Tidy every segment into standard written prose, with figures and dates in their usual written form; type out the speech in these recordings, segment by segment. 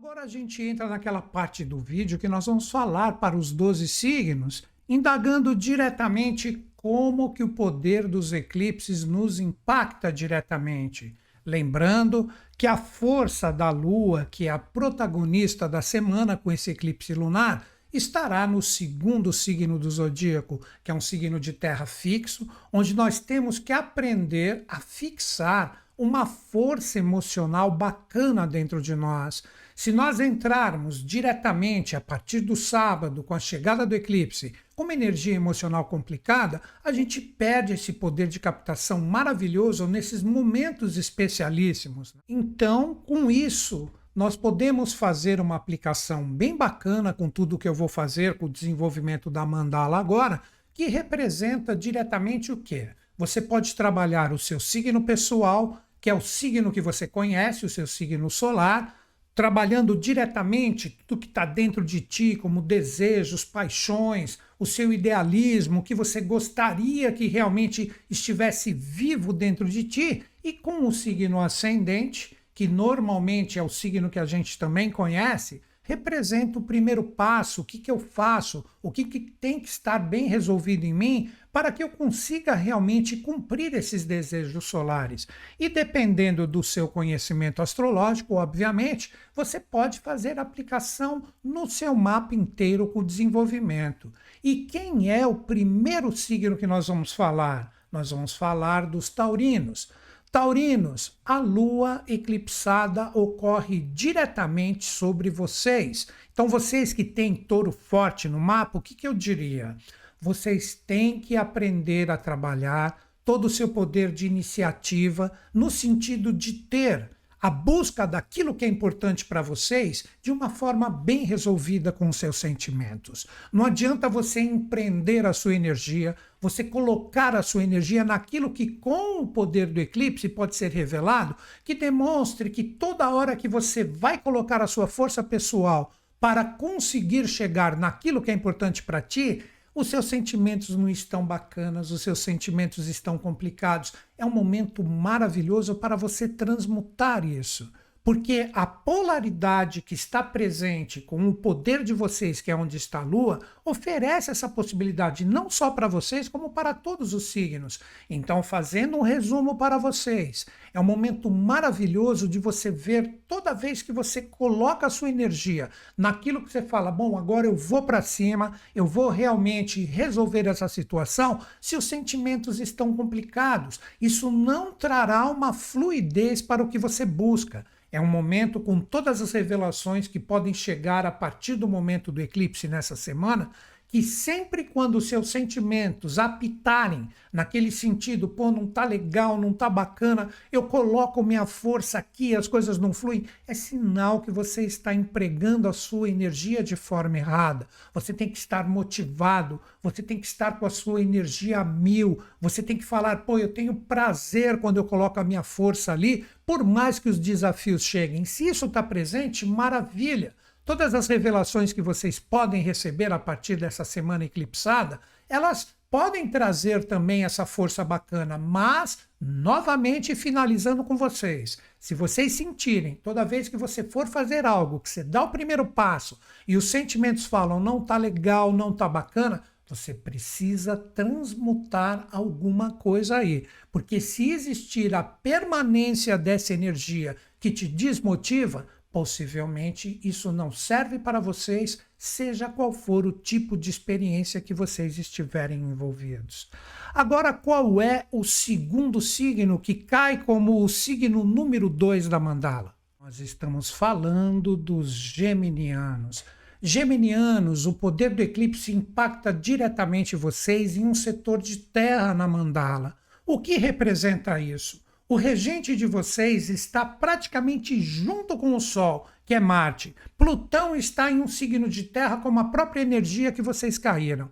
Agora a gente entra naquela parte do vídeo que nós vamos falar para os 12 signos, indagando diretamente como que o poder dos eclipses nos impacta diretamente. Lembrando que a força da Lua, que é a protagonista da semana com esse eclipse lunar, estará no segundo signo do zodíaco, que é um signo de terra fixo, onde nós temos que aprender a fixar uma força emocional bacana dentro de nós. Se nós entrarmos diretamente a partir do sábado, com a chegada do eclipse, com uma energia emocional complicada, a gente perde esse poder de captação maravilhoso nesses momentos especialíssimos. Então, com isso, nós podemos fazer uma aplicação bem bacana com tudo que eu vou fazer com o desenvolvimento da mandala agora, que representa diretamente o quê? Você pode trabalhar o seu signo pessoal, que é o signo que você conhece, o seu signo solar, trabalhando diretamente tudo que está dentro de ti, como desejos, paixões, o seu idealismo, o que você gostaria que realmente estivesse vivo dentro de ti, e com o signo ascendente, que normalmente é o signo que a gente também conhece, representa o primeiro passo, o que eu faço, o que tem que estar bem resolvido em mim para que eu consiga realmente cumprir esses desejos solares. E dependendo do seu conhecimento astrológico, obviamente, você pode fazer aplicação no seu mapa inteiro com o desenvolvimento. E quem é o primeiro signo que nós vamos falar? Nós vamos falar dos taurinos. Taurinos, a lua eclipsada ocorre diretamente sobre vocês. Então, vocês que têm touro forte no mapa, o que eu diria? Vocês têm que aprender a trabalhar todo o seu poder de iniciativa no sentido de ter a busca daquilo que é importante para vocês de uma forma bem resolvida com os seus sentimentos. Não adianta você empreender a sua energia, você colocar a sua energia naquilo que com o poder do eclipse pode ser revelado, que demonstre que toda hora que você vai colocar a sua força pessoal para conseguir chegar naquilo que é importante para ti, os seus sentimentos não estão bacanas, os seus sentimentos estão complicados. É um momento maravilhoso para você transmutar isso. Porque a polaridade que está presente com o poder de vocês, que é onde está a Lua, oferece essa possibilidade não só para vocês, como para todos os signos. Então, fazendo um resumo para vocês, é um momento maravilhoso de você ver toda vez que você coloca a sua energia naquilo que você fala, bom, agora eu vou para cima, eu vou realmente resolver essa situação, se os sentimentos estão complicados. Isso não trará uma fluidez para o que você busca. É um momento com todas as revelações que podem chegar a partir do momento do eclipse nessa semana, que sempre quando os seus sentimentos apitarem naquele sentido, pô, não tá legal, não tá bacana, eu coloco minha força aqui, as coisas não fluem, é sinal que você está empregando a sua energia de forma errada. Você tem que estar motivado, você tem que estar com a sua energia a mil, você tem que falar, pô, eu tenho prazer quando eu coloco a minha força ali, por mais que os desafios cheguem. Se isso está presente, maravilha. Todas as revelações que vocês podem receber a partir dessa semana eclipsada, elas podem trazer também essa força bacana, mas, novamente, finalizando com vocês, se vocês sentirem, toda vez que você for fazer algo, que você dá o primeiro passo e os sentimentos falam, não tá legal, não tá bacana, você precisa transmutar alguma coisa aí, porque se existir a permanência dessa energia que te desmotiva, possivelmente isso não serve para vocês, seja qual for o tipo de experiência que vocês estiverem envolvidos. Agora, qual é o segundo signo que cai como o signo número 2 da mandala? Nós estamos falando dos geminianos. Geminianos, o poder do eclipse impacta diretamente vocês em um setor de terra na mandala. O que representa isso? O regente de vocês está praticamente junto com o Sol, que é Marte. Plutão está em um signo de terra com a própria energia que vocês caíram.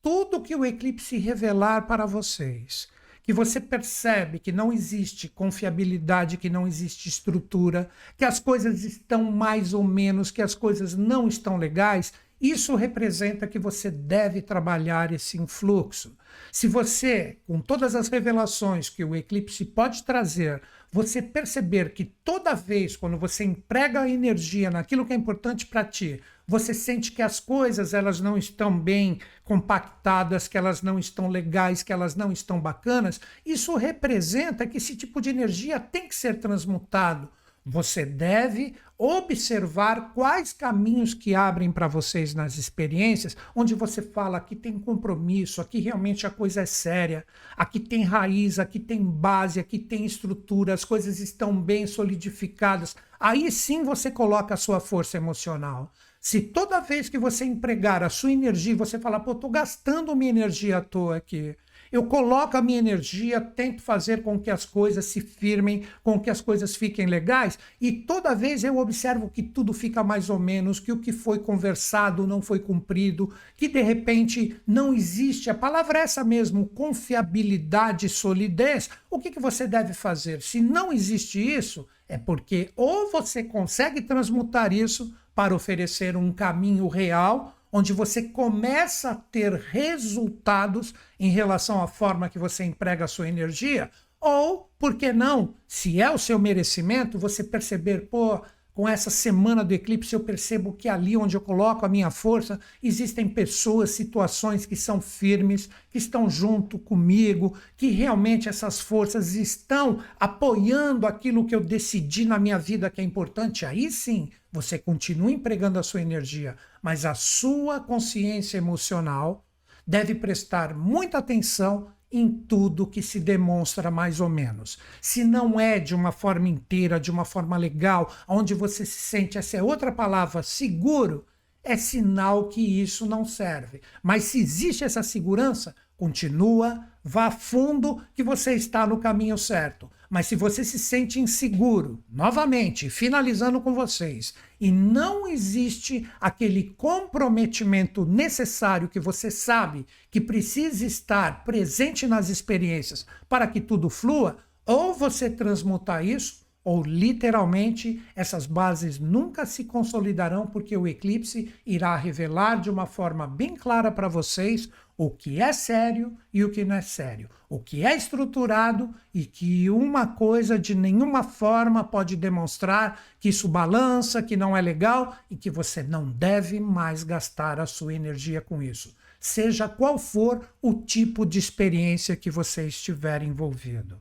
Tudo que o eclipse revelar para vocês, que você percebe que não existe confiabilidade, que não existe estrutura, que as coisas estão mais ou menos, que as coisas não estão legais, isso representa que você deve trabalhar esse influxo. Se você, com todas as revelações que o eclipse pode trazer, você perceber que toda vez quando você emprega a energia naquilo que é importante para ti, você sente que as coisas elas não estão bem compactadas, que elas não estão legais, que elas não estão bacanas, isso representa que esse tipo de energia tem que ser transmutado. Você deve observar quais caminhos que abrem para vocês nas experiências, onde você fala aqui tem compromisso, aqui realmente a coisa é séria, aqui tem raiz, aqui tem base, aqui tem estrutura, as coisas estão bem solidificadas. Aí sim você coloca a sua força emocional. Se toda vez que você empregar a sua energia, você falar, pô, estou gastando minha energia à toa aqui. Eu coloco a minha energia, tento fazer com que as coisas se firmem, com que as coisas fiquem legais, e toda vez eu observo que tudo fica mais ou menos, que o que foi conversado não foi cumprido, que de repente não existe, a palavra é essa mesmo, confiabilidade, solidez. O que você deve fazer? Se não existe isso, é porque ou você consegue transmutar isso para oferecer um caminho real, onde você começa a ter resultados em relação à forma que você emprega a sua energia, ou, por que não, se é o seu merecimento, você perceber, pô, com essa semana do eclipse eu percebo que ali onde eu coloco a minha força, existem pessoas, situações que são firmes, que estão junto comigo, que realmente essas forças estão apoiando aquilo que eu decidi na minha vida que é importante. Aí sim, você continua empregando a sua energia, mas a sua consciência emocional deve prestar muita atenção em tudo que se demonstra mais ou menos. Se não é de uma forma inteira, de uma forma legal, onde você se sente, essa é outra palavra, seguro, é sinal que isso não serve. Mas se existe essa segurança, continua, vá a fundo que você está no caminho certo. Mas se você se sente inseguro, novamente, finalizando com vocês, e não existe aquele comprometimento necessário que você sabe que precisa estar presente nas experiências para que tudo flua, ou você transmutar isso, ou literalmente essas bases nunca se consolidarão, porque o eclipse irá revelar de uma forma bem clara para vocês o que é sério e o que não é sério, o que é estruturado e que uma coisa de nenhuma forma pode demonstrar que isso balança, que não é legal e que você não deve mais gastar a sua energia com isso, seja qual for o tipo de experiência que você estiver envolvido.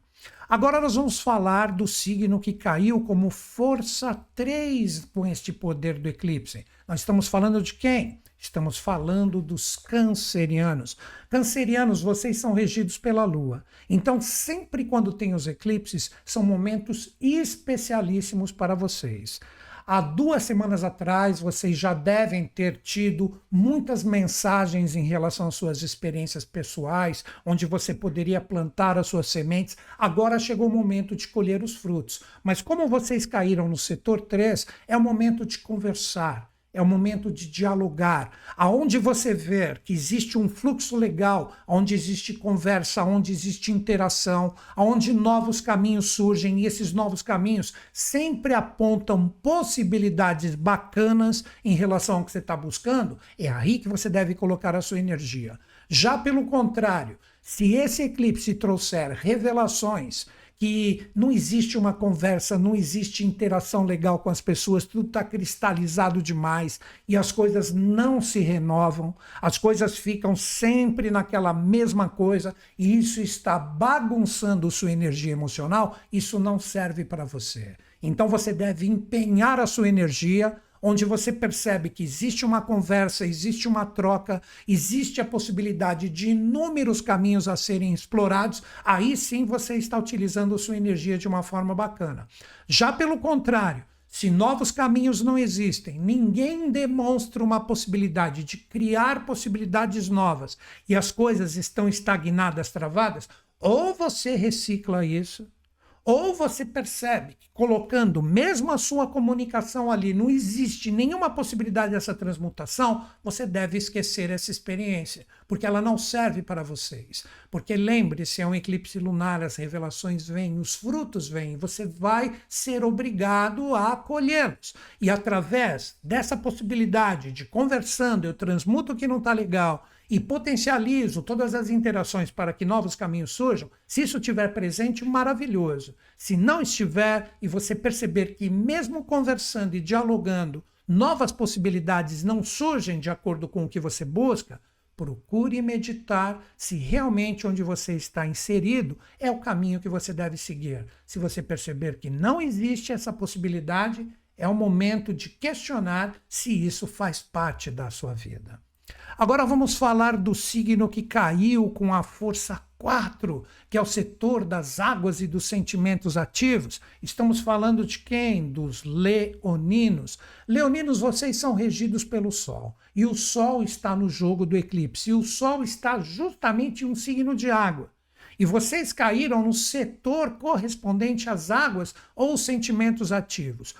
Agora nós vamos falar do signo que caiu como força 3 com este poder do eclipse. Nós estamos falando de quem? Estamos falando dos cancerianos. Cancerianos, vocês são regidos pela Lua. Então, sempre quando tem os eclipses, são momentos especialíssimos para vocês. Há 2 semanas atrás, vocês já devem ter tido muitas mensagens em relação às suas experiências pessoais, onde você poderia plantar as suas sementes. Agora chegou o momento de colher os frutos. Mas como vocês caíram no setor 3, é o momento de conversar. É o momento de dialogar, aonde você vê que existe um fluxo legal, onde existe conversa, onde existe interação, onde novos caminhos surgem, e esses novos caminhos sempre apontam possibilidades bacanas em relação ao que você está buscando, é aí que você deve colocar a sua energia. Já pelo contrário, se esse eclipse trouxer revelações, que não existe uma conversa, não existe interação legal com as pessoas, tudo está cristalizado demais e as coisas não se renovam, as coisas ficam sempre naquela mesma coisa e isso está bagunçando sua energia emocional, isso não serve para você. Então você deve empenhar a sua energia onde você percebe que existe uma conversa, existe uma troca, existe a possibilidade de inúmeros caminhos a serem explorados, aí sim você está utilizando a sua energia de uma forma bacana. Já pelo contrário, se novos caminhos não existem, ninguém demonstra uma possibilidade de criar possibilidades novas e as coisas estão estagnadas, travadas, ou você recicla isso, Ou você percebe que colocando mesmo a sua comunicação ali, não existe nenhuma possibilidade dessa transmutação, você deve esquecer essa experiência, porque ela não serve para vocês. Porque lembre-se, é um eclipse lunar, as revelações vêm, os frutos vêm, você vai ser obrigado a acolhê-los. E através dessa possibilidade de conversando, eu transmuto o que não está legal, e potencializo todas as interações para que novos caminhos surjam, se isso estiver presente, maravilhoso. Se não estiver, e você perceber que mesmo conversando e dialogando, novas possibilidades não surgem de acordo com o que você busca, procure meditar se realmente onde você está inserido é o caminho que você deve seguir. Se você perceber que não existe essa possibilidade, é o momento de questionar se isso faz parte da sua vida. Agora vamos falar do signo que caiu com a força 4, que é o setor das águas e dos sentimentos ativos. Estamos falando de quem? Dos leoninos. Leoninos, vocês são regidos pelo Sol. E o Sol está no jogo do eclipse. E o Sol está justamente em um signo de água. E vocês caíram no setor correspondente às águas ou sentimentos ativos.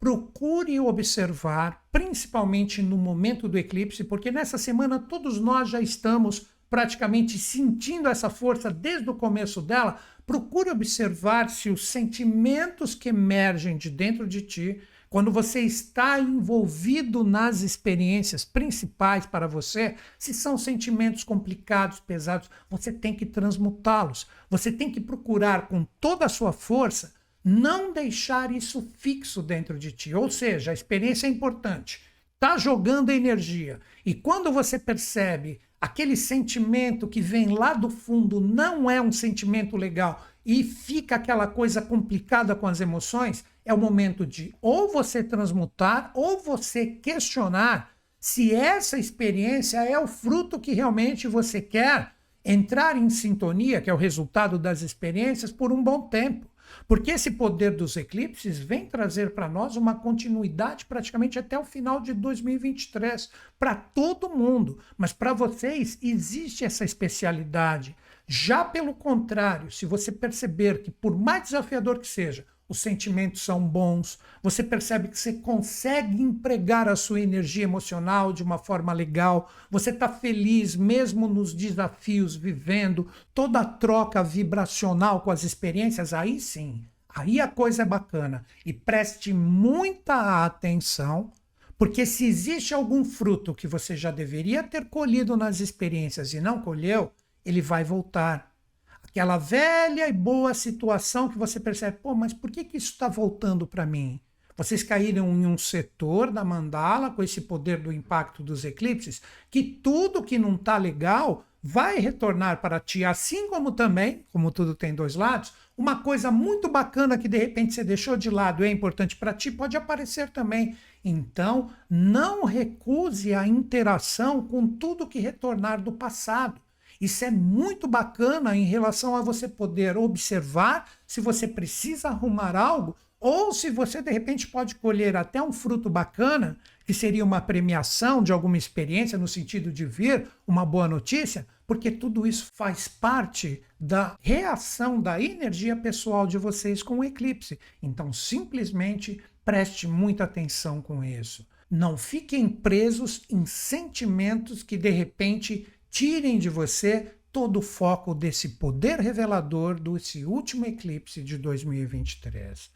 Procure observar, principalmente no momento do eclipse, porque nessa semana todos nós já estamos praticamente sentindo essa força desde o começo dela. Procure observar se os sentimentos que emergem de dentro de ti, quando você está envolvido nas experiências principais para você, se são sentimentos complicados, pesados, você tem que transmutá-los. Você tem que procurar com toda a sua força não deixar isso fixo dentro de ti. Ou seja, a experiência é importante. Está jogando energia. E quando você percebe aquele sentimento que vem lá do fundo não é um sentimento legal e fica aquela coisa complicada com as emoções, é o momento de ou você transmutar ou você questionar se essa experiência é o fruto que realmente você quer entrar em sintonia, que é o resultado das experiências, por um bom tempo. Porque esse poder dos eclipses vem trazer para nós uma continuidade praticamente até o final de 2023, para todo mundo. Mas para vocês existe essa especialidade. Já pelo contrário, se você perceber que por mais desafiador que seja, os sentimentos são bons, você percebe que você consegue empregar a sua energia emocional de uma forma legal, você está feliz mesmo nos desafios, vivendo toda a troca vibracional com as experiências, aí sim, aí a coisa é bacana. E preste muita atenção, porque se existe algum fruto que você já deveria ter colhido nas experiências e não colheu, ele vai voltar. Aquela velha e boa situação que você percebe, pô, mas por que isso está voltando para mim? Vocês caíram em um setor da mandala com esse poder do impacto dos eclipses, que tudo que não está legal vai retornar para ti, assim como também, como tudo tem dois lados, uma coisa muito bacana que de repente você deixou de lado e é importante para ti, pode aparecer também. Então, não recuse a interação com tudo que retornar do passado. Isso é muito bacana em relação a você poder observar se você precisa arrumar algo ou se você, de repente, pode colher até um fruto bacana, que seria uma premiação de alguma experiência no sentido de vir uma boa notícia, porque tudo isso faz parte da reação da energia pessoal de vocês com o eclipse. Então, simplesmente preste muita atenção com isso. Não fiquem presos em sentimentos que, de repente, tirem de você todo o foco desse poder revelador desse último eclipse de 2023.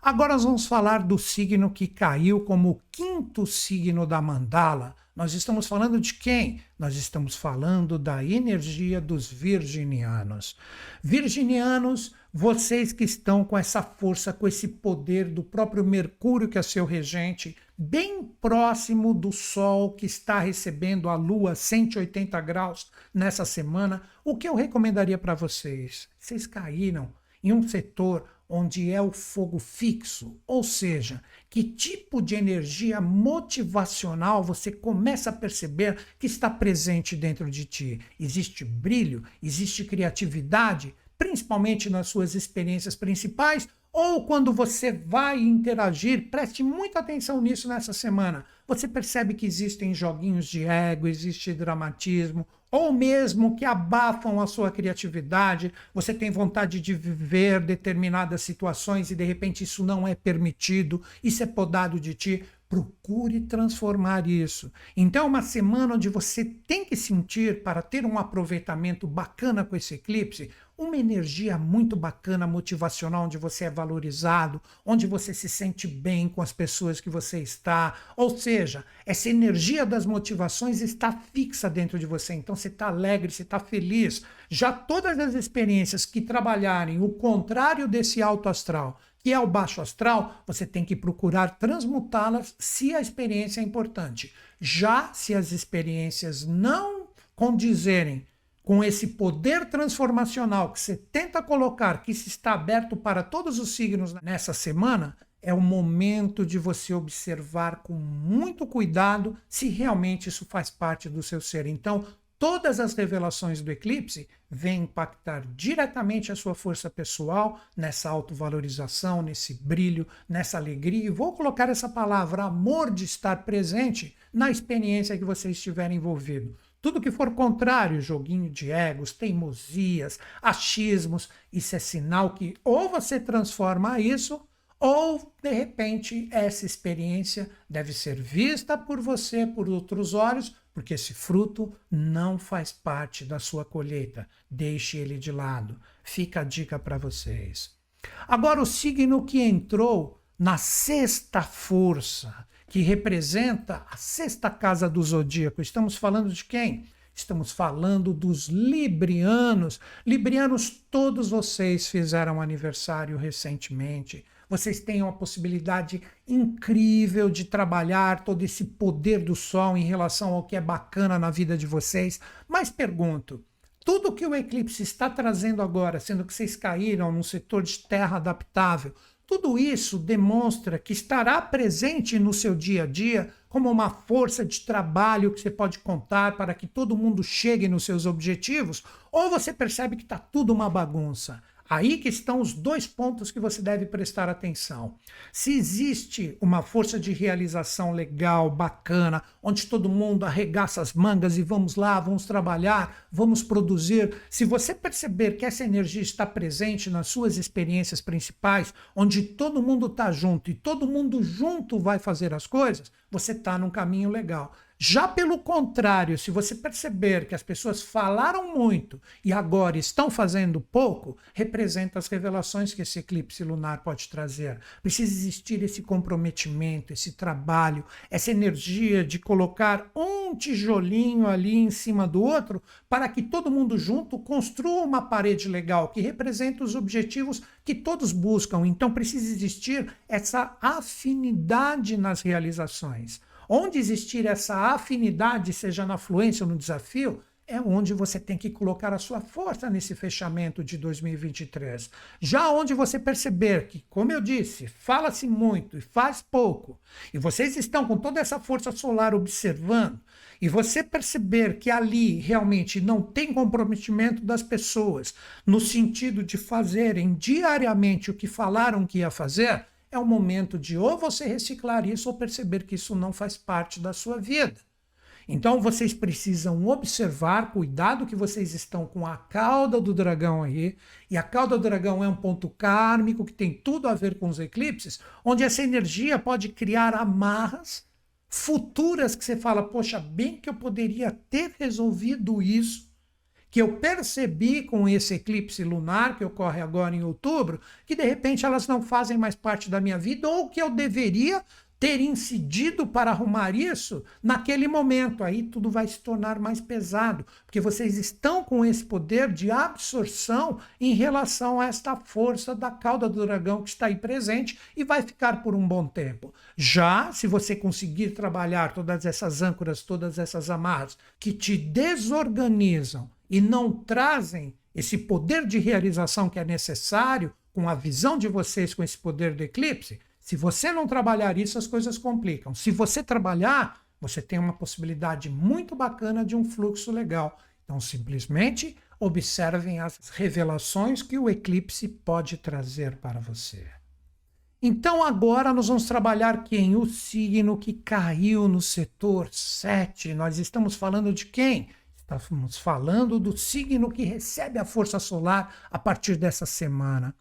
Agora nós vamos falar do signo que caiu como o quinto signo da mandala. Nós estamos falando de quem? Nós estamos falando da energia dos virginianos. Virginianos, vocês que estão com essa força, com esse poder do próprio Mercúrio, que é seu regente, bem próximo do Sol, que está recebendo a Lua 180 graus nessa semana, o que eu recomendaria para vocês? Vocês caíram em um setor onde é o fogo fixo, ou seja, que tipo de energia motivacional você começa a perceber que está presente dentro de ti. Existe brilho, existe criatividade, principalmente nas suas experiências principais, ou quando você vai interagir, preste muita atenção nisso nessa semana. Você percebe que existem joguinhos de ego, existe dramatismo, ou mesmo que abafam a sua criatividade, você tem vontade de viver determinadas situações e de repente isso não é permitido, isso é podado de ti. Procure transformar isso. Então, é uma semana onde você tem que sentir, para ter um aproveitamento bacana com esse eclipse, uma energia muito bacana, motivacional, onde você é valorizado, onde você se sente bem com as pessoas que você está. Ou seja, essa energia das motivações está fixa dentro de você. Então, você está alegre, você está feliz. Já todas as experiências que trabalharem o contrário desse alto astral, que é o baixo astral, você tem que procurar transmutá-las se a experiência é importante. Já se as experiências não condizerem com esse poder transformacional que você tenta colocar, que se está aberto para todos os signos nessa semana, é o momento de você observar com muito cuidado se realmente isso faz parte do seu ser. Então, todas as revelações do eclipse vêm impactar diretamente a sua força pessoal, nessa autovalorização, nesse brilho, nessa alegria. E vou colocar essa palavra amor de estar presente na experiência que você estiver envolvido. Tudo que for contrário, joguinho de egos, teimosias, achismos, isso é sinal que ou você transforma isso, ou, de repente, essa experiência deve ser vista por você por outros olhos, porque esse fruto não faz parte da sua colheita. Deixe ele de lado. Fica a dica para vocês. Agora, o signo que entrou na sexta força, que representa a sexta casa do zodíaco. Estamos falando de quem? Estamos falando dos librianos. Librianos, todos vocês fizeram aniversário recentemente. Vocês têm uma possibilidade incrível de trabalhar todo esse poder do sol em relação ao que é bacana na vida de vocês. Mas pergunto, tudo que o eclipse está trazendo agora, sendo que vocês caíram no setor de terra adaptável, tudo isso demonstra que estará presente no seu dia a dia como uma força de trabalho que você pode contar para que todo mundo chegue nos seus objetivos, ou você percebe que está tudo uma bagunça? Aí que estão os dois pontos que você deve prestar atenção. Se existe uma força de realização legal, bacana, onde todo mundo arregaça as mangas e vamos lá, vamos trabalhar, vamos produzir. Se você perceber que essa energia está presente nas suas experiências principais, onde todo mundo está junto e todo mundo junto vai fazer as coisas, você está num caminho legal. Já pelo contrário, se você perceber que as pessoas falaram muito e agora estão fazendo pouco, representa as revelações que esse eclipse lunar pode trazer. Precisa existir esse comprometimento, esse trabalho, essa energia de colocar um tijolinho ali em cima do outro para que todo mundo junto construa uma parede legal que representa os objetivos que todos buscam. Então precisa existir essa afinidade nas realizações. Onde existir essa afinidade, seja na fluência ou no desafio, é onde você tem que colocar a sua força nesse fechamento de 2023. Já onde você perceber que, como eu disse, fala-se muito e faz pouco, e vocês estão com toda essa força solar observando, e você perceber que ali realmente não tem comprometimento das pessoas, no sentido de fazerem diariamente o que falaram que ia fazer, é o momento de ou você reciclar isso ou perceber que isso não faz parte da sua vida. Então vocês precisam observar, cuidado que vocês estão com a cauda do dragão aí, e a cauda do dragão é um ponto kármico que tem tudo a ver com os eclipses, onde essa energia pode criar amarras futuras que você fala, poxa, bem que eu poderia ter resolvido isso, que eu percebi com esse eclipse lunar que ocorre agora em outubro, que de repente elas não fazem mais parte da minha vida, ou que eu deveria ter incidido para arrumar isso naquele momento. Aí tudo vai se tornar mais pesado, porque vocês estão com esse poder de absorção em relação a esta força da cauda do dragão que está aí presente e vai ficar por um bom tempo. Já se você conseguir trabalhar todas essas âncoras, todas essas amarras que te desorganizam e não trazem esse poder de realização que é necessário com a visão de vocês, com esse poder do eclipse, se você não trabalhar isso, as coisas complicam. Se você trabalhar, você tem uma possibilidade muito bacana de um fluxo legal. Então, simplesmente observem as revelações que o eclipse pode trazer para você. Então agora nós vamos trabalhar quem? O signo que caiu no setor 7. Nós estamos falando de quem? Estamos falando do signo que recebe a força solar a partir dessa semana.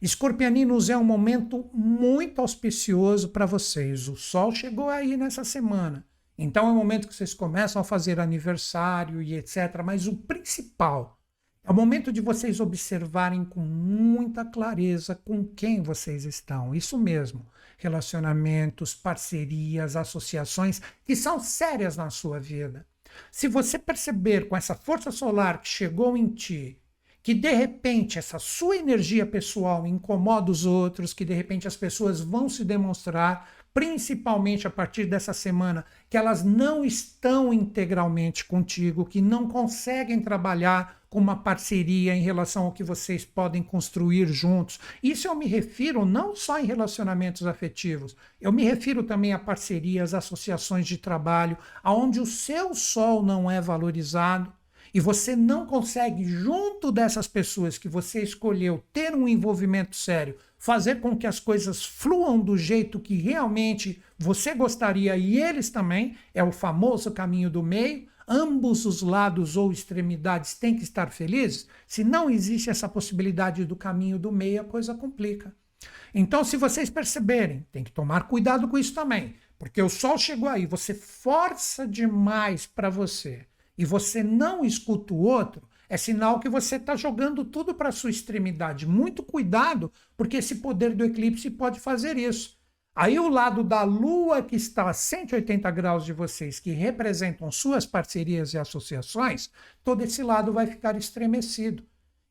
Escorpianinos, é um momento muito auspicioso para vocês. O Sol chegou aí nessa semana. Então é o momento que vocês começam a fazer aniversário e etc. Mas o principal é o momento de vocês observarem com muita clareza com quem vocês estão. Isso mesmo. Relacionamentos, parcerias, associações que são sérias na sua vida. Se você perceber com essa força solar que chegou em ti, que de repente essa sua energia pessoal incomoda os outros, que de repente as pessoas vão se demonstrar, principalmente a partir dessa semana, que elas não estão integralmente contigo, que não conseguem trabalhar com uma parceria em relação ao que vocês podem construir juntos. Isso eu me refiro não só em relacionamentos afetivos, eu me refiro também a parcerias, associações de trabalho, onde o seu sol não é valorizado, e você não consegue, junto dessas pessoas que você escolheu, ter um envolvimento sério, fazer com que as coisas fluam do jeito que realmente você gostaria e eles também, é o famoso caminho do meio, ambos os lados ou extremidades têm que estar felizes. Se não existe essa possibilidade do caminho do meio, a coisa complica. Então, se vocês perceberem, tem que tomar cuidado com isso também, porque o Sol chegou aí, você força demais para você, e você não escuta o outro, é sinal que você está jogando tudo para a sua extremidade. Muito cuidado, porque esse poder do eclipse pode fazer isso. Aí o lado da Lua, que está a 180 graus de vocês, que representam suas parcerias e associações, todo esse lado vai ficar estremecido.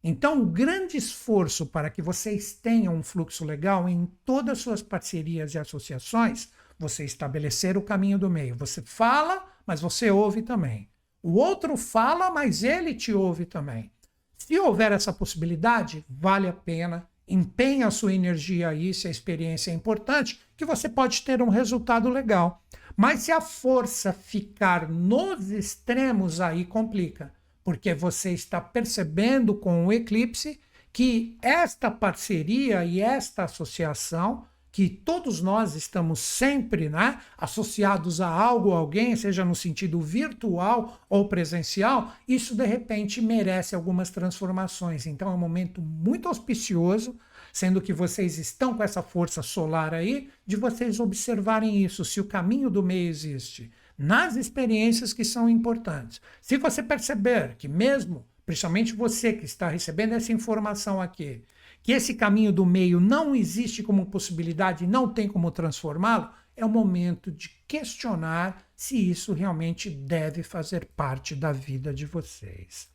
Então, o grande esforço para que vocês tenham um fluxo legal em todas as suas parcerias e associações, você estabelecer o caminho do meio. Você fala, mas você ouve também. O outro fala, mas ele te ouve também. Se houver essa possibilidade, vale a pena. Empenha a sua energia aí, se a experiência é importante, que você pode ter um resultado legal. Mas se a força ficar nos extremos, aí complica. Porque você está percebendo com o eclipse que esta parceria e esta associação, que todos nós estamos sempre, né, associados a algo ou alguém, seja no sentido virtual ou presencial, isso de repente merece algumas transformações. Então é um momento muito auspicioso, sendo que vocês estão com essa força solar aí, de vocês observarem isso, se o caminho do meio existe, nas experiências que são importantes. Se você perceber que mesmo, principalmente você que está recebendo essa informação aqui, que esse caminho do meio não existe como possibilidade e não tem como transformá-lo, é o momento de questionar se isso realmente deve fazer parte da vida de vocês.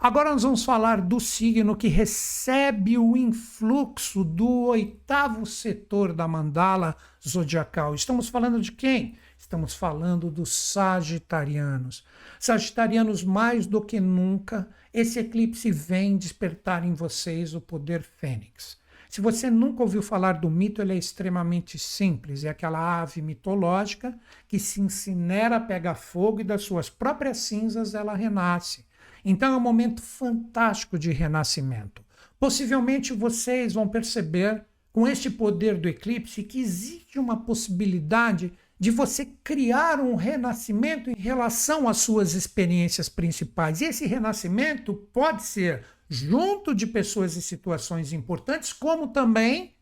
Agora nós vamos falar do signo que recebe o influxo do 8º setor da mandala zodiacal. Estamos falando de quem? Estamos falando dos sagitarianos. Sagitarianos, mais do que nunca, esse eclipse vem despertar em vocês o poder fênix. Se você nunca ouviu falar do mito, ele é extremamente simples. É aquela ave mitológica que se incinera, pega fogo e das suas próprias cinzas ela renasce. Então é um momento fantástico de renascimento. Possivelmente vocês vão perceber, com este poder do eclipse, que existe uma possibilidade de você criar um renascimento em relação às suas experiências principais. E esse renascimento pode ser junto de pessoas e situações importantes, como também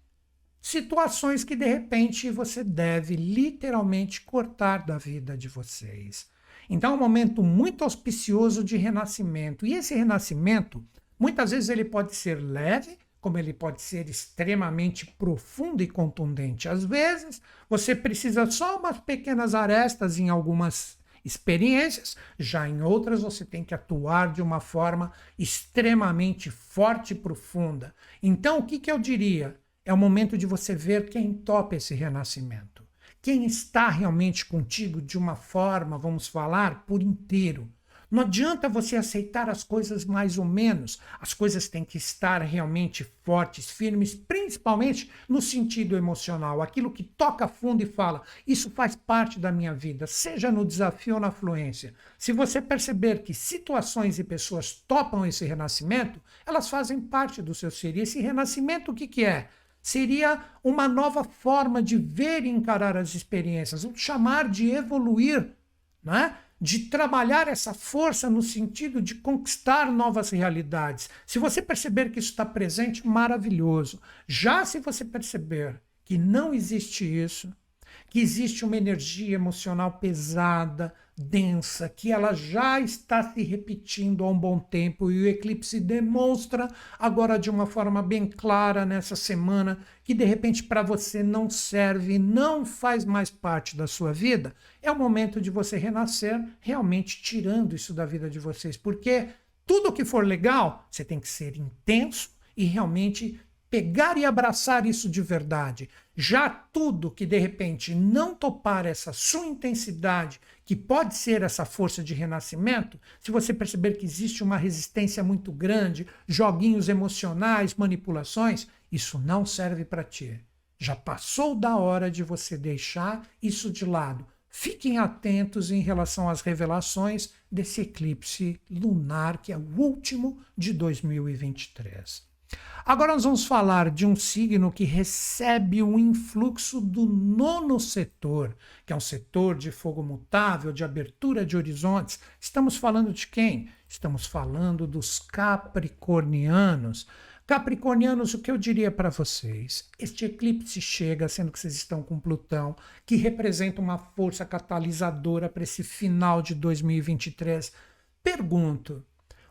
situações que, de repente, você deve literalmente cortar da vida de vocês. Então é um momento muito auspicioso de renascimento. E esse renascimento, muitas vezes ele pode ser leve, como ele pode ser extremamente profundo e contundente. Às vezes, você precisa só umas pequenas arestas em algumas experiências, já em outras você tem que atuar de uma forma extremamente forte e profunda. Então, o que eu diria? É o momento de você ver quem topa esse renascimento. Quem está realmente contigo de uma forma, vamos falar, por inteiro. Não adianta você aceitar as coisas mais ou menos. As coisas têm que estar realmente fortes, firmes, principalmente no sentido emocional. Aquilo que toca fundo e fala, isso faz parte da minha vida, seja no desafio ou na fluência. Se você perceber que situações e pessoas topam esse renascimento, elas fazem parte do seu ser. E esse renascimento, o que é? seria uma nova forma de ver e encarar as experiências, o chamar de evoluir, né? De trabalhar essa força no sentido de conquistar novas realidades. Se você perceber que isso está presente, maravilhoso. Já se você perceber que não existe isso, que existe uma energia emocional pesada, densa, que ela já está se repetindo há um bom tempo e o eclipse demonstra agora de uma forma bem clara nessa semana que de repente para você não serve, não faz mais parte da sua vida, é o momento de você renascer realmente tirando isso da vida de vocês, porque tudo que for legal, você tem que ser intenso e realmente pegar e abraçar isso de verdade. Já tudo que de repente não topar essa sua intensidade, que pode ser essa força de renascimento, se você perceber que existe uma resistência muito grande, joguinhos emocionais, manipulações, isso não serve para ti. Já passou da hora de você deixar isso de lado. Fiquem atentos em relação às revelações desse eclipse lunar, que é o último de 2023. Agora nós vamos falar de um signo que recebe o influxo do nono setor, que é um setor de fogo mutável, de abertura de horizontes. Estamos falando de quem? Estamos falando dos capricornianos. Capricornianos, o que eu diria para vocês? Este eclipse chega, sendo que vocês estão com Plutão, que representa uma força catalisadora para esse final de 2023. Pergunto,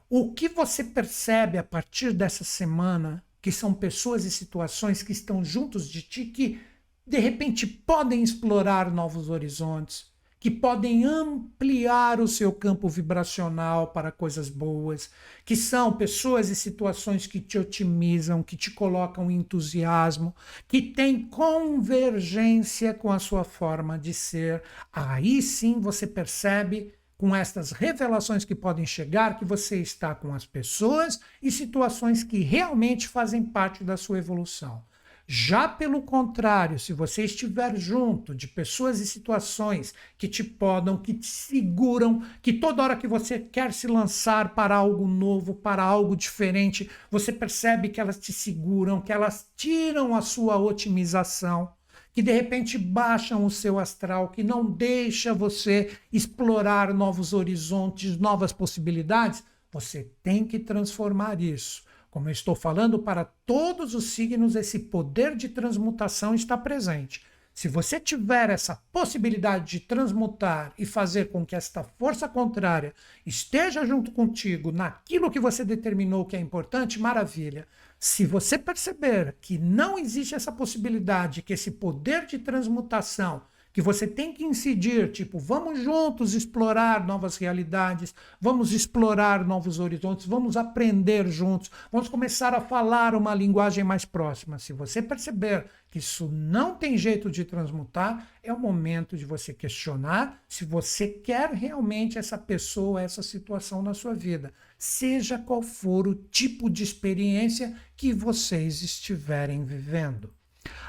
o que você percebe a partir dessa semana, que são pessoas e situações que estão juntos de ti, que de repente podem explorar novos horizontes, que podem ampliar o seu campo vibracional para coisas boas, que são pessoas e situações que te otimizam, que te colocam em entusiasmo, que têm convergência com a sua forma de ser. Aí sim você percebe, com estas revelações que podem chegar, que você está com as pessoas e situações que realmente fazem parte da sua evolução. Já pelo contrário, se você estiver junto de pessoas e situações que te podam, que te seguram, que toda hora que você quer se lançar para algo novo, para algo diferente, você percebe que elas te seguram, que elas tiram a sua otimização, que de repente baixam o seu astral, que não deixa você explorar novos horizontes, novas possibilidades, você tem que transformar isso. Como eu estou falando, para todos os signos, esse poder de transmutação está presente. Se você tiver essa possibilidade de transmutar e fazer com que esta força contrária esteja junto contigo naquilo que você determinou que é importante, maravilha. Se você perceber que não existe essa possibilidade, que esse poder de transmutação, que você tem que incidir, tipo, vamos juntos explorar novas realidades, vamos explorar novos horizontes, vamos aprender juntos, vamos começar a falar uma linguagem mais próxima. Se você perceber que isso não tem jeito de transmutar, é o momento de você questionar se você quer realmente essa pessoa, essa situação na sua vida, seja qual for o tipo de experiência que vocês estiverem vivendo.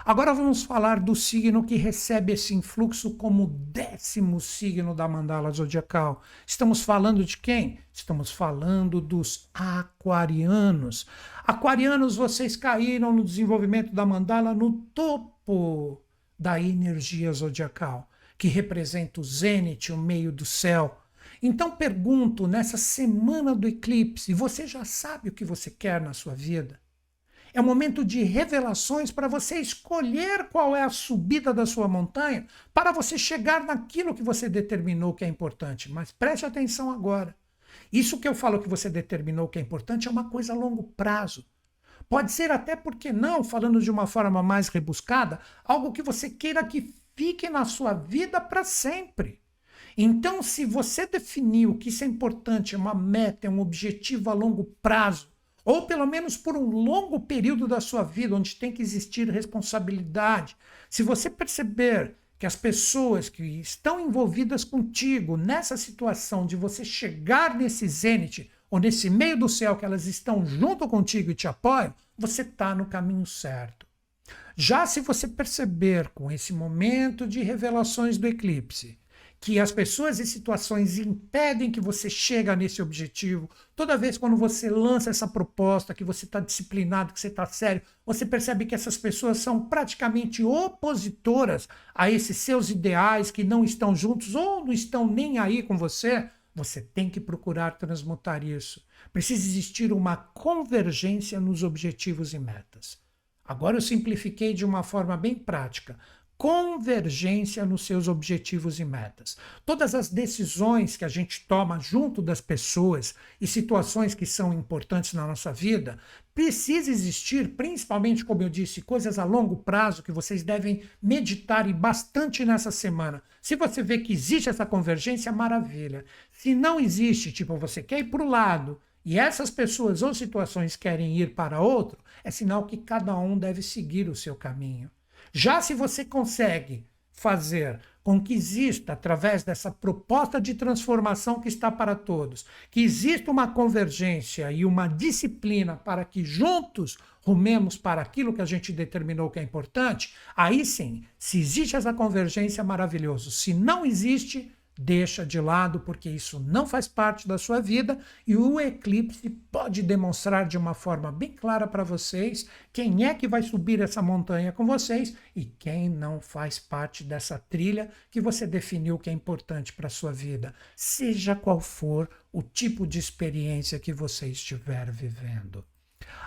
Agora vamos falar do signo que recebe esse influxo como 10º signo da mandala zodiacal. Estamos falando de quem? Estamos falando dos aquarianos. Aquarianos, vocês caíram no desenvolvimento da mandala no topo da energia zodiacal, que representa o zênite, o meio do céu. Então pergunto, nessa semana do eclipse, você já sabe o que você quer na sua vida? É um momento de revelações para você escolher qual é a subida da sua montanha, para você chegar naquilo que você determinou que é importante. Mas preste atenção agora. Isso que eu falo que você determinou que é importante é uma coisa a longo prazo. Pode ser até, porque não, falando de uma forma mais rebuscada, algo que você queira que fique na sua vida para sempre. Então, se você definiu que isso é importante, é uma meta, é um objetivo a longo prazo, ou pelo menos por um longo período da sua vida, onde tem que existir responsabilidade. Se você perceber que as pessoas que estão envolvidas contigo nessa situação de você chegar nesse zênite, ou nesse meio do céu, que elas estão junto contigo e te apoiam, você está no caminho certo. Já se você perceber com esse momento de revelações do eclipse, que as pessoas e situações impedem que você chegue nesse objetivo. Toda vez quando você lança essa proposta, que você está disciplinado, que você está sério, você percebe que essas pessoas são praticamente opositoras a esses seus ideais, que não estão juntos ou não estão nem aí com você. Você tem que procurar transmutar isso. Precisa existir uma convergência nos objetivos e metas. Agora eu simplifiquei de uma forma bem prática. Convergência nos seus objetivos e metas. Todas as decisões que a gente toma junto das pessoas e situações que são importantes na nossa vida, precisa existir, principalmente, como eu disse, coisas a longo prazo que vocês devem meditar e bastante nessa semana. Se você vê que existe essa convergência, maravilha. Se não existe, tipo, você quer ir para o lado e essas pessoas ou situações querem ir para outro, é sinal que cada um deve seguir o seu caminho. Já se você consegue fazer com que exista, através dessa proposta de transformação que está para todos, que exista uma convergência e uma disciplina para que juntos rumemos para aquilo que a gente determinou que é importante, aí sim, se existe essa convergência, é maravilhoso. Se não existe, deixa de lado, porque isso não faz parte da sua vida e o eclipse pode demonstrar de uma forma bem clara para vocês quem é que vai subir essa montanha com vocês e quem não faz parte dessa trilha que você definiu que é importante para a sua vida, seja qual for o tipo de experiência que você estiver vivendo.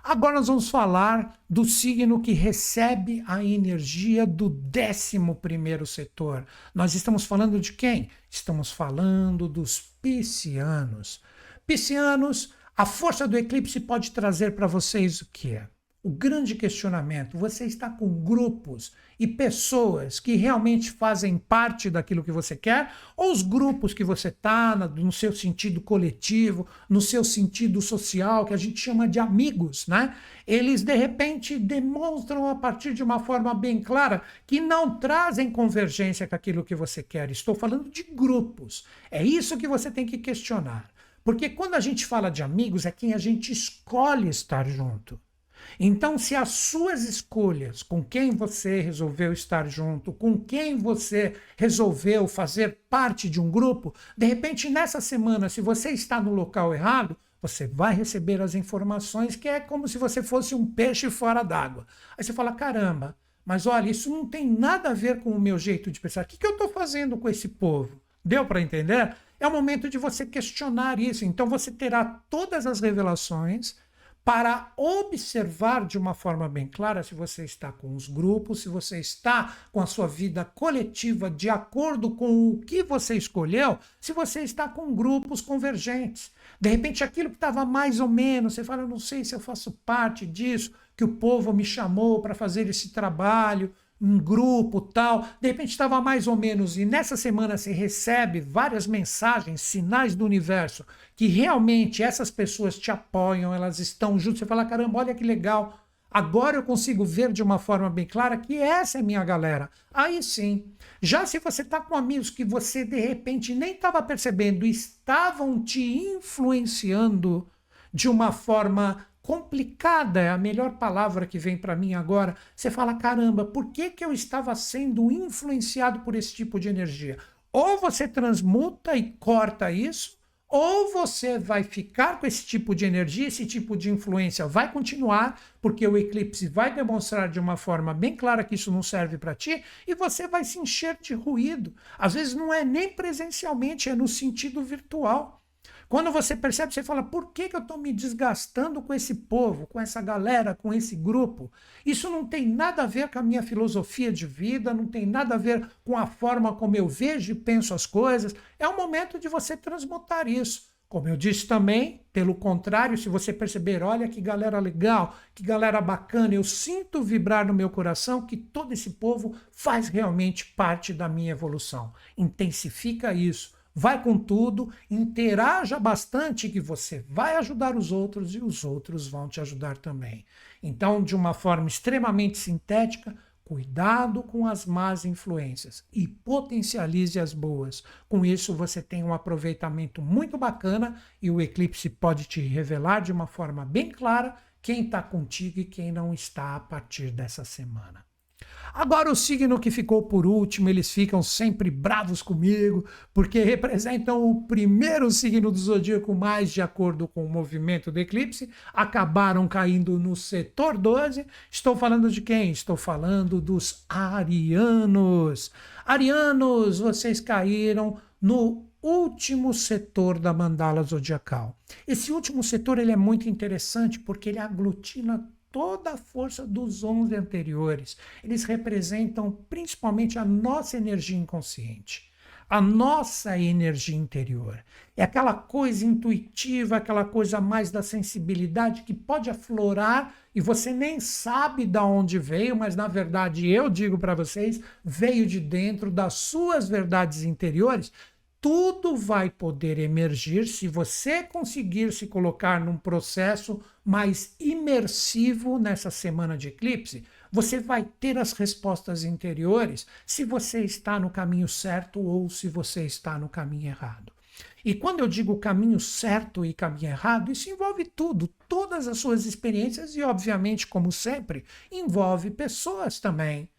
Agora nós vamos falar do signo que recebe a energia do 11º setor. Nós estamos falando de quem? Estamos falando dos piscianos. Piscianos, a força do eclipse pode trazer para vocês o quê? O grande questionamento: você está com grupos e pessoas que realmente fazem parte daquilo que você quer? Ou os grupos que você está, no seu sentido coletivo, no seu sentido social, que a gente chama de amigos, né? Eles, de repente, demonstram a partir de uma forma bem clara que não trazem convergência com aquilo que você quer. Estou falando de grupos. É isso que você tem que questionar. Porque quando a gente fala de amigos, é quem a gente escolhe estar junto. Então, se as suas escolhas, com quem você resolveu estar junto, com quem você resolveu fazer parte de um grupo, de repente nessa semana, se você está no local errado, você vai receber as informações que é como se você fosse um peixe fora d'água. Aí você fala, caramba, mas olha, isso não tem nada a ver com o meu jeito de pensar. O que eu estou fazendo com esse povo? Deu para entender? É o momento de você questionar isso. Então você terá todas as revelações para observar de uma forma bem clara se você está com os grupos, se você está com a sua vida coletiva de acordo com o que você escolheu, se você está com grupos convergentes. De repente, aquilo que estava mais ou menos, você fala, eu não sei se eu faço parte disso, que o povo me chamou para fazer esse trabalho, um grupo tal, de repente estava mais ou menos, e nessa semana você recebe várias mensagens, sinais do universo, que realmente essas pessoas te apoiam, elas estão juntas, você fala, caramba, olha que legal, agora eu consigo ver de uma forma bem clara que essa é a minha galera. Aí sim, já se você está com amigos que você de repente nem estava percebendo, estavam te influenciando de uma forma complicada, é a melhor palavra que vem para mim agora. Você fala, caramba, por que eu estava sendo influenciado por esse tipo de energia? Ou você transmuta e corta isso, ou você vai ficar com esse tipo de energia, esse tipo de influência vai continuar, porque o eclipse vai demonstrar de uma forma bem clara que isso não serve para ti, e você vai se encher de ruído. Às vezes não é nem presencialmente, é no sentido virtual. Quando você percebe, você fala, por que eu estou me desgastando com esse povo, com essa galera, com esse grupo? Isso não tem nada a ver com a minha filosofia de vida, não tem nada a ver com a forma como eu vejo e penso as coisas. É o momento de você transmutar isso. Como eu disse também, pelo contrário, se você perceber, olha que galera legal, que galera bacana, eu sinto vibrar no meu coração que todo esse povo faz realmente parte da minha evolução. Intensifica isso. Vai com tudo, interaja bastante que você vai ajudar os outros e os outros vão te ajudar também. Então, de uma forma extremamente sintética, cuidado com as más influências e potencialize as boas. Com isso, você tem um aproveitamento muito bacana e o eclipse pode te revelar de uma forma bem clara quem está contigo e quem não está a partir dessa semana. Agora o signo que ficou por último, eles ficam sempre bravos comigo, porque representam o primeiro signo do zodíaco mais de acordo com o movimento do eclipse, acabaram caindo no setor 12. Estou falando de quem? Estou falando dos arianos. Arianos, vocês caíram no último setor da mandala zodiacal. Esse último setor ele é muito interessante porque ele aglutina toda a força dos 11 anteriores. Eles representam principalmente a nossa energia inconsciente, a nossa energia interior. É aquela coisa intuitiva, aquela coisa mais da sensibilidade que pode aflorar e você nem sabe de onde veio, mas na verdade eu digo para vocês, veio de dentro das suas verdades interiores. Tudo vai poder emergir se você conseguir se colocar num processo mais imersivo nessa semana de eclipse. Você vai ter as respostas interiores se você está no caminho certo ou se você está no caminho errado. E quando eu digo caminho certo e caminho errado, isso envolve tudo, todas as suas experiências e, obviamente, como sempre, envolve pessoas também.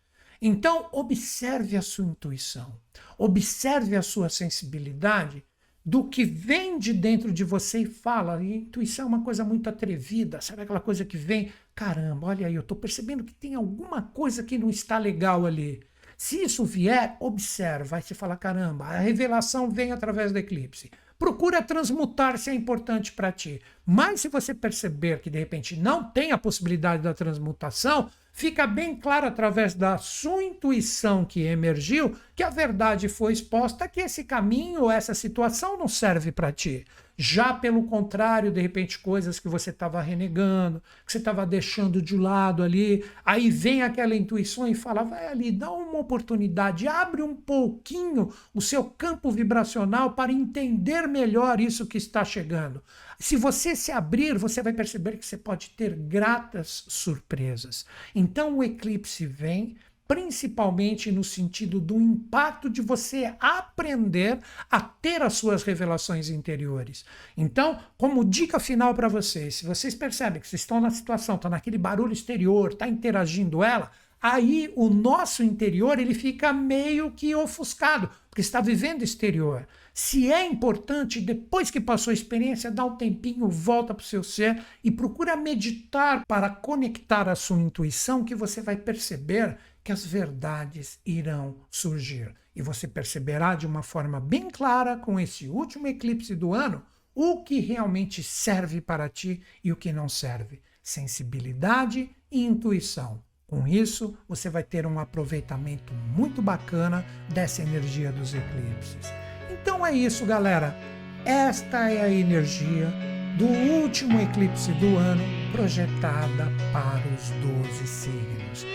Então, observe a sua intuição, observe a sua sensibilidade do que vem de dentro de você e fala. E intuição é uma coisa muito atrevida, sabe aquela coisa que vem, caramba, olha aí, eu estou percebendo que tem alguma coisa que não está legal ali. Se isso vier, observa, aí você fala, caramba, a revelação vem através do eclipse. Procura transmutar se é importante para ti. Mas se você perceber que de repente não tem a possibilidade da transmutação, fica bem claro através da sua intuição que emergiu que a verdade foi exposta, que esse caminho, essa situação não serve para ti. Já pelo contrário, de repente coisas que você estava renegando, que você estava deixando de lado ali, aí vem aquela intuição e fala, vai ali, dá uma oportunidade, abre um pouquinho o seu campo vibracional para entender melhor isso que está chegando. Se você se abrir, você vai perceber que você pode ter gratas surpresas. Então o eclipse vem principalmente no sentido do impacto de você aprender a ter as suas revelações interiores. Então, como dica final para vocês, se vocês percebem que vocês estão na situação, estão naquele barulho exterior, está interagindo ela, aí o nosso interior ele fica meio que ofuscado, porque está vivendo exterior. Se é importante, depois que passou a experiência, dá um tempinho, volta para o seu ser e procura meditar para conectar a sua intuição, que você vai perceber que as verdades irão surgir. E você perceberá de uma forma bem clara, com esse último eclipse do ano, o que realmente serve para ti e o que não serve. Sensibilidade e intuição. Com isso, você vai ter um aproveitamento muito bacana dessa energia dos eclipses. Então é isso, galera. Esta é a energia do último eclipse do ano projetada para os 12 signos.